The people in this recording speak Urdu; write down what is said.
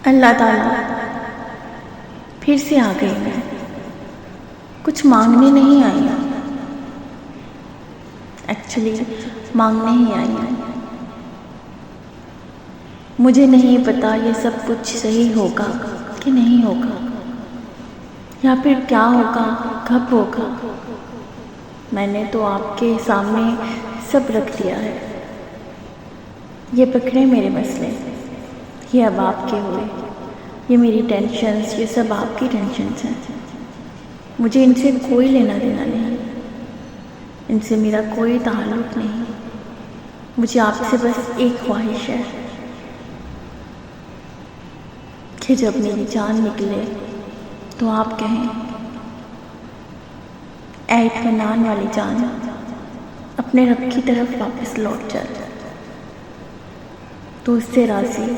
اللہ تعالیٰ پھر سے آ گئی میں، کچھ مانگنے نہیں آئی ہوں، ایکچولی مانگنے ہی آئی ہوں۔ مجھے نہیں پتا یہ سب کچھ صحیح ہوگا کہ نہیں ہوگا، یا پھر کیا ہوگا، کب ہوگا۔ میں نے تو آپ کے سامنے سب رکھ دیا ہے، یہ پکڑے میرے مسئلے، یہ اب آپ کے ہوئے، یہ میری ٹینشنز، یہ سب آپ کی ٹینشنز ہیں۔ مجھے ان سے کوئی لینا دینا نہیں، ان سے میرا کوئی تعلق نہیں۔ مجھے آپ سے بس ایک خواہش ہے کہ جب میری جان نکلے تو آپ کہیں، اے اطمینان والی جان، اپنے رب کی طرف واپس لوٹ جا، تو اس سے راضی